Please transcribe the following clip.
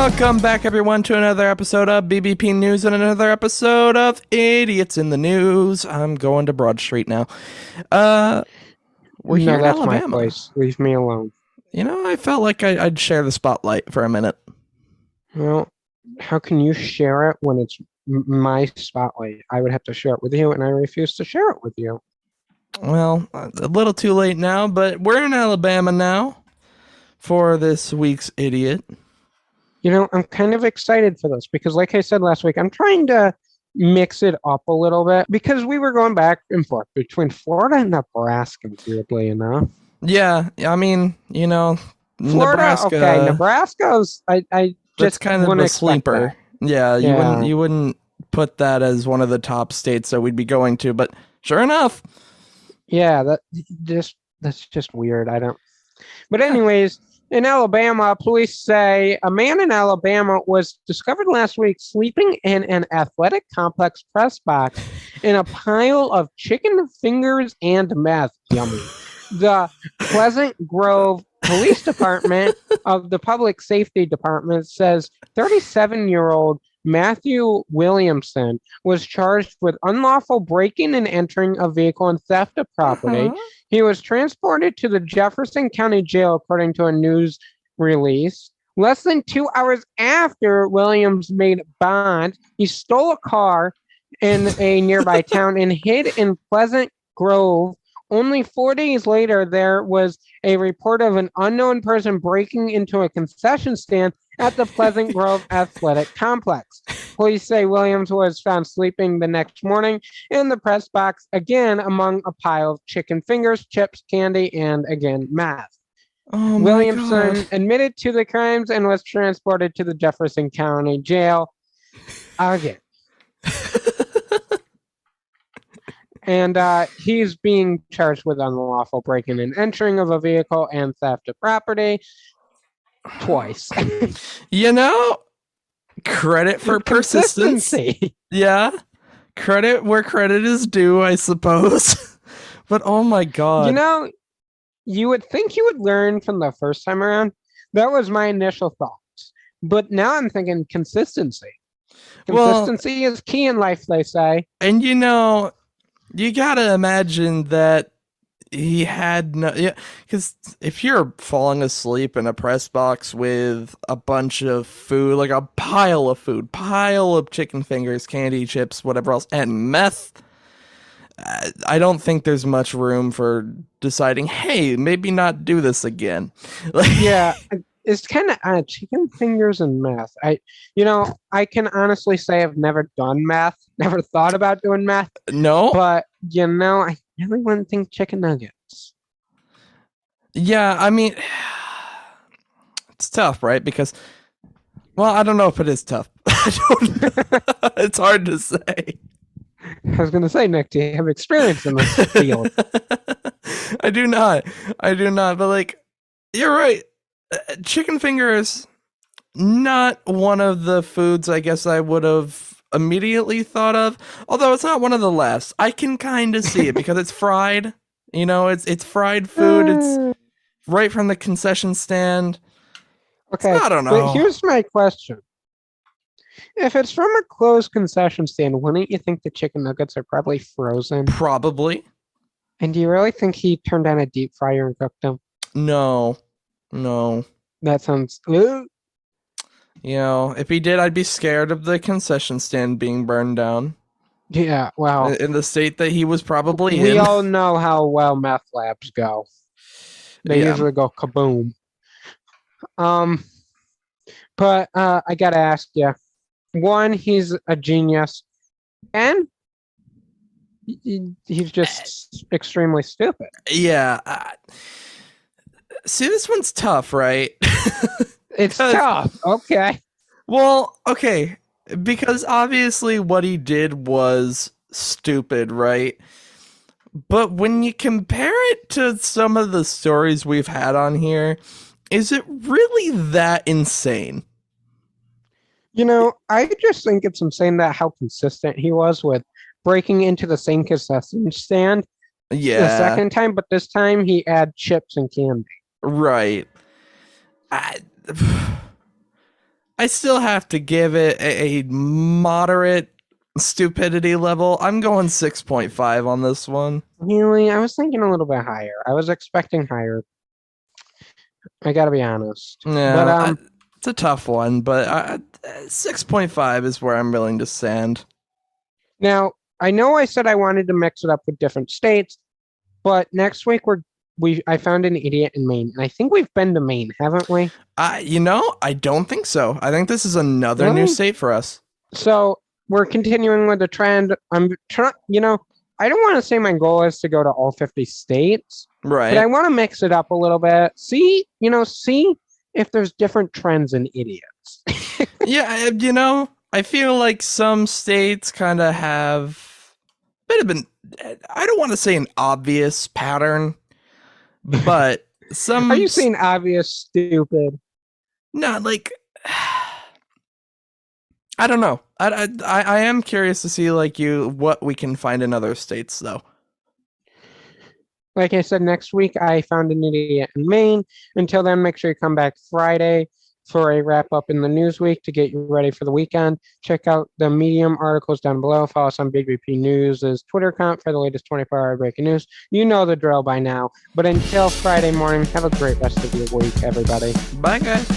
Welcome back, everyone, to another episode of BBP News and another episode of Idiots in the News. I'm going to Broad Street now. We're here in that's Alabama. my place. Leave me alone. You know, I felt like I'd share the spotlight for a minute. Well, how can you share it when it's my spotlight? I would have to share it with you, and I refuse to share it with you. Well, a little too late now, but we're in Alabama now for this week's Idiot. You know, I'm kind of excited for this because, like I said last week, I'm trying to mix it up a little bit because we were going back and forth between Florida and Nebraska, weirdly enough. Yeah, I mean, you know, Florida, Nebraska. okay, Nebraska's, I just kind of a sleeper. Yeah, you wouldn't put that as one of the top states that we'd be going to, but sure enough. Yeah, that's just weird. I don't. But anyways, in Alabama, police say a man in Alabama was discovered last week sleeping in an athletic complex press box in a pile of chicken fingers and meth. Yummy. The Pleasant Grove Police Department of the Public Safety Department says 37-year-old Matthew Williamson was charged with unlawful breaking and entering a vehicle and theft of property. He was transported to the Jefferson County Jail, according to a news release. Less than 2 hours after Williams made bond, he stole a car in a nearby town and hid in Pleasant Grove. Only 4 days later, there was a report of an unknown person breaking into a concession stand at the Pleasant Grove Athletic Complex. Police say Williams was found sleeping the next morning in the press box, again among a pile of chicken fingers, chips, candy, and again, meth. Oh, Williamson admitted to the crimes and was transported to the Jefferson County Jail again. And he's being charged with unlawful breaking and entering of a vehicle and theft of property twice. You know, credit for persistence. Yeah, credit where credit is due, I suppose. But oh my god. You know, you would think you would learn from the first time around. That was my initial thoughts. But now I'm thinking consistency. Consistency is key in life, they say. And you know, you gotta imagine that he had no, yeah, because if you're falling asleep in a press box with a bunch of food, like a pile of chicken fingers, candy, chips, whatever else, and meth, I don't think there's much room for deciding, hey, maybe not do this again. Yeah, it's kind of chicken fingers and meth. I can honestly say I've never done meth, never thought about doing meth. No, but I really wouldn't think chicken nuggets. Yeah, I mean, it's tough, right? Because, well, I don't know if it is tough. It's hard to say. I was going to say, Nick, do you have experience in this field? I do not. But, like, you're right. Chicken fingers, not one of the foods I guess I would have immediately thought of. Although it's not one of the last. I can kind of see it because it's fried. You know, it's fried food. It's right from the concession stand. Okay, I don't know. But here's my question. If it's from a closed concession stand, wouldn't you think the chicken nuggets are probably frozen? Probably. And do you really think he turned on a deep fryer and cooked them? No. That sounds... You know, if he did, I'd be scared of the concession stand being burned down. Yeah, well... In the state that he was probably in. We all know how well meth labs go. They usually go kaboom. But I gotta ask you. One, he's a genius. And he's just extremely stupid. Yeah. See, this one's tough, right? It's tough. Okay. Well, okay. Because obviously what he did was stupid, right? But when you compare it to some of the stories we've had on here, is it really that insane? You know, I just think it's insane that how consistent he was with breaking into the same concession stand the second time, but this time he had chips and candy. Right. I still have to give it a moderate stupidity level. I'm going 6.5 on this one. Really, I was thinking a little bit higher. I was expecting higher. I gotta be honest. But Yeah, it's a tough one, but 6.5 is where I'm willing to stand. now I know I said I wanted to mix it up with different states, but next week I found an idiot in Maine, and I think we've been to Maine, haven't we? I don't think so. I think this is another new Really? state for us. So we're continuing with the trend. I'm trying, I don't want to say my goal is to go to all 50 states, but I Right. want to mix it up a little bit. See if there's different trends in idiots. Yeah, I feel like some states kind of have a bit of an, I don't want to say an obvious pattern, but Are some, you saying obvious stupid? not like, I don't know. I am curious to see like what we can find in other states though. Like I said, next week I found an idiot in Maine. Until then, make sure you come back Friday for a wrap up in the news week to get you ready for the weekend. Check out the Medium articles down below. Follow us on Big BP News' Twitter account for the latest 24-hour breaking news. You know the drill by now. But until Friday morning, have a great rest of your week, everybody. Bye guys.